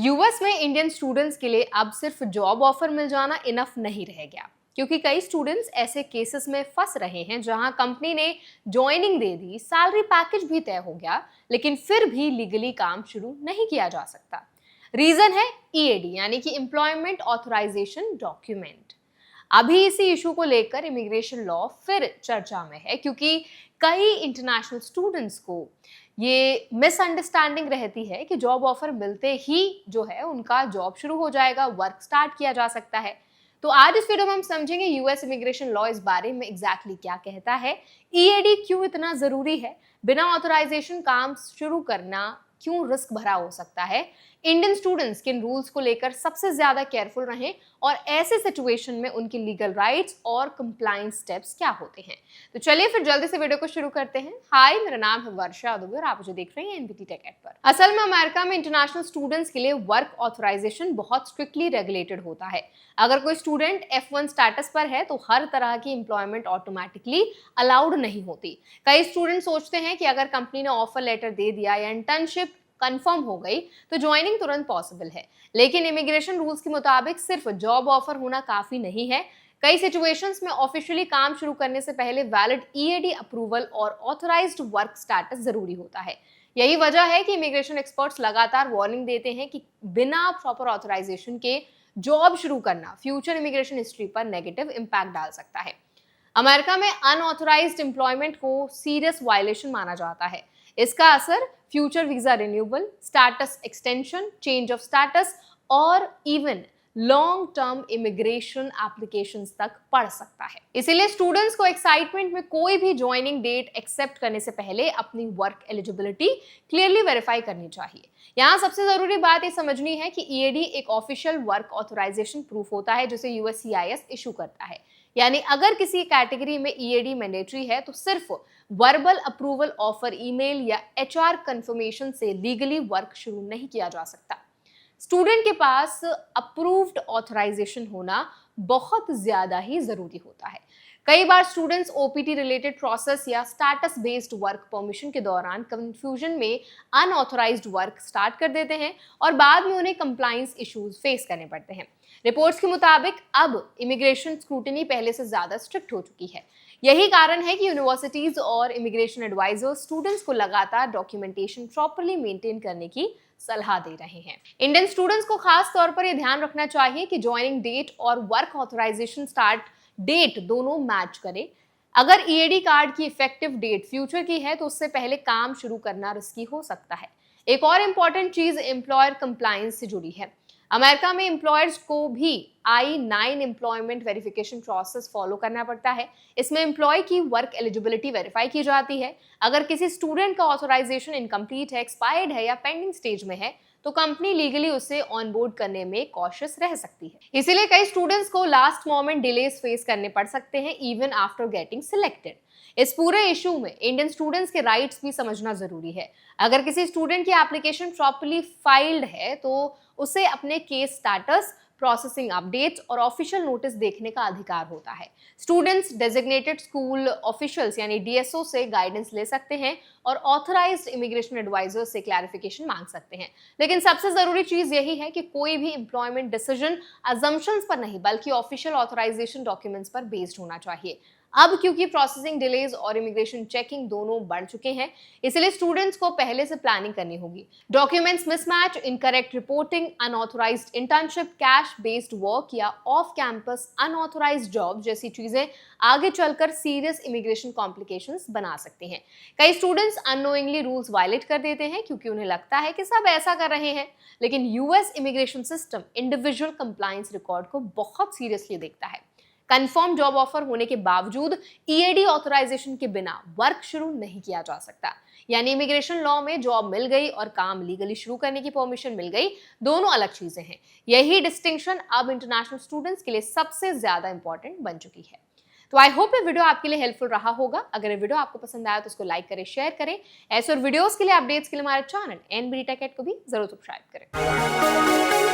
US में Indian students के लिए अब सिर्फ जॉब ऑफर मिल जाना इनफ नहीं रह गया, क्योंकि कई स्टूडेंट्स ऐसे केसेस में फंस रहे हैं जहां कंपनी ने ज्वाइनिंग दे दी, सैलरी पैकेज भी तय हो गया, लेकिन फिर भी लीगली काम शुरू नहीं किया जा सकता। रीजन है ईएडी यानी कि एम्प्लॉयमेंट ऑथराइजेशन डॉक्यूमेंट। अभी इसी इशू को लेकर इमिग्रेशन लॉ फिर चर्चा में है, क्योंकि कई इंटरनेशनल स्टूडेंट्स को ये मिसअंडरस्टैंडिंग रहती है कि जॉब ऑफर मिलते ही जो है उनका जॉब शुरू हो जाएगा, वर्क स्टार्ट किया जा सकता है। तो आज इस वीडियो में हम समझेंगे यूएस इमिग्रेशन लॉ इस बारे में एग्जैक्टली क्या कहता है, ईएडी क्यों इतना जरूरी है, बिना ऑथराइजेशन काम शुरू करना क्यों रिस्क भरा हो सकता है, इंडियन स्टूडेंट्स किन रूल्स को लेकर सबसे ज्यादा केयरफुल रहें और ऐसे सिचुएशन में उनकी लीगल राइट्स और कंप्लायंस स्टेप्स क्या होते हैं। तो चलिए फिर जल्दी से वीडियो को शुरू करते हैं। हाय, मेरा नाम है वर्षा दुबे और आप मुझे देख रहे हैं एनबीटी टेक एड पर। असल में अमेरिका में इंटरनेशनल स्टूडेंट्स के लिए वर्क ऑथराइजेशन बहुत स्ट्रिक्टली रेगुलेटेड होता है। अगर कोई स्टूडेंट F1 स्टेटस पर है तो हर तरह की एम्प्लॉयमेंट ऑटोमेटिकली अलाउड नहीं होती। कई स्टूडेंट सोचते हैं कि अगर कंपनी ने ऑफर लेटर दे दिया या इंटर्नशिप कंफर्म हो गई तो ज्वाइनिंग तुरंत पॉसिबल है, लेकिन इमिग्रेशन रूल्स के मुताबिक सिर्फ जॉब ऑफर होना काफी नहीं है। कई सिचुएशंस में ऑफिशियली काम शुरू करने से पहले वैलिड ईएडी अप्रूवल और ऑथराइज्ड वर्क स्टेटस जरूरी होता है। यही वजह है कि इमिग्रेशन एक्सपर्ट्स लगातार वार्निंग देते हैं कि बिना प्रॉपर ऑथराइजेशन के जॉब शुरू करना फ्यूचर इमिग्रेशन हिस्ट्री पर नेगेटिव इंपैक्ट डाल सकता है। अमेरिका में अनऑथराइज्ड एम्प्लॉयमेंट को सीरियस वायलेशन माना जाता है। इसका असर future visa renewal, status extension, change of status और even long term immigration applications तक पड़ सकता है। इसीलिए स्टूडेंट्स को एक्साइटमेंट में कोई भी ज्वाइनिंग डेट एक्सेप्ट करने से पहले अपनी वर्क एलिजिबिलिटी क्लियरली वेरीफाई करनी चाहिए। यहाँ सबसे जरूरी बात ये समझनी है कि ईएडी एक ऑफिशियल वर्क ऑथराइजेशन प्रूफ होता है जिसे यूएससीआईएस इशू करता है। यानी अगर किसी कैटेगरी में ईएडी मैंडेटरी है तो सिर्फ वर्बल अप्रूवल ऑफर, ईमेल या एचआर कंफर्मेशन से लीगली वर्क शुरू नहीं किया जा सकता। स्टूडेंट के पास अप्रूव्ड ऑथराइजेशन होना बहुत ज्यादा ही जरूरी होता है। कई बार स्टूडेंट्स ओपीटी रिलेटेड प्रोसेस या स्टेटस बेस्ड वर्क परमिशन के दौरान कंफ्यूजन में अनऑथराइज्ड वर्क स्टार्ट कर देते हैं और बाद में उन्हें कंप्लायंस इश्यूज फेस करने पड़ते हैं। रिपोर्ट्स के मुताबिक अब इमिग्रेशन स्क्रूटनी पहले से ज्यादा स्ट्रिक्ट हो चुकी है। यही कारण है कि यूनिवर्सिटीज और इमिग्रेशन एडवाइजर्स स्टूडेंट्स को लगातार डॉक्यूमेंटेशन प्रॉपर्ली मेंटेन करने की सलाह दे रहे हैं। इंडियन स्टूडेंट्स को खास तौर पर यह ध्यान रखना चाहिए कि ज्वाइनिंग डेट और वर्क ऑथराइजेशन स्टार्ट डेट दोनों मैच करें। अगर ईएडी कार्ड की इफेक्टिव डेट फ्यूचर की है तो उससे पहले काम शुरू करना रिस्की हो सकता है। एक और इम्पॉर्टेंट चीज एम्प्लॉयर कंप्लायंस से जुड़ी है। अमेरिका में एम्प्लॉयर्स को भी I-9 employment verification process follow करना पड़ता है। इसमें एम्प्लॉय की वर्क एलिजिबिलिटी वेरीफाई की जाती है। अगर किसी स्टूडेंट का ऑथराइजेशन इनकम्प्लीट है, एक्सपायर्ड है या पेंडिंग स्टेज में है तो कंपनी लीगली उसे ऑनबोर्ड करने में कॉशियस रह सकती है। इसीलिए कई स्टूडेंट्स को लास्ट मोमेंट डिलेस फेस करने पड़ सकते हैं इवन आफ्टर गेटिंग सिलेक्टेड। इस पूरे इशू में इंडियन स्टूडेंट्स के राइट्स भी समझना जरूरी है। अगर किसी स्टूडेंट की एप्लीकेशन प्रॉपर्ली फाइल्ड है तो उसे अपने केस स्टेटस, प्रोसेसिंग अपडेट्स और ऑफिशियल नोटिस देखने का अधिकार होता है। स्टूडेंट्स डेजिग्नेटेड स्कूल ऑफिशियल्स यानी डीएसओ से गाइडेंस ले सकते हैं और ऑथराइज्ड इमिग्रेशन एडवाइजर से क्लैरिफिकेशन मांग सकते हैं। लेकिन सबसे जरूरी चीज यही है कि कोई भी एम्प्लॉयमेंट डिसीजन अजम्पशंस पर नहीं बल्कि ऑफिशियल ऑथराइजेशन डॉक्यूमेंट्स पर बेस्ड होना चाहिए। अब क्योंकि प्रोसेसिंग डिलेज और इमिग्रेशन चेकिंग दोनों बढ़ चुके हैं, इसलिए स्टूडेंट्स को पहले से प्लानिंग करनी होगी। Documents mismatch, incorrect reporting, unauthorised internship, cash based work या ऑफ कैंपस अनऑथराइज्ड जॉब जैसी चीजें आगे चलकर सीरियस इमिग्रेशन कॉम्प्लिकेशंस बना सकती हैं। कई स्टूडेंट्स अननोइंगली रूल्स वायलेट कर देते हैं क्योंकि उन्हें लगता है कि सब ऐसा कर रहे हैं, लेकिन US immigration system individual compliance record को बहुत सीरियसली देखता है। कंफर्म जॉब ऑफर होने के बावजूद ईएडी ऑथराइजेशन के बिना वर्क शुरू नहीं किया जा सकता। यानी इमिग्रेशन लॉ में जॉब मिल गई और काम लीगली शुरू करने की परमिशन मिल गई, दोनों अलग चीजें हैं। यही डिस्टिंक्शन अब इंटरनेशनल स्टूडेंट्स के लिए सबसे ज्यादा इंपॉर्टेंट बन चुकी है। तो आई होप ये वीडियो आपके लिए हेल्पफुल रहा होगा। अगर ये वीडियो आपको पसंद आया तो उसको लाइक करें, शेयर करें। ऐसे और वीडियोस के लिए, अपडेट्स के लिए हमारे चैनल एनबीटी टेक एड को भी जरूर सब्सक्राइब करें।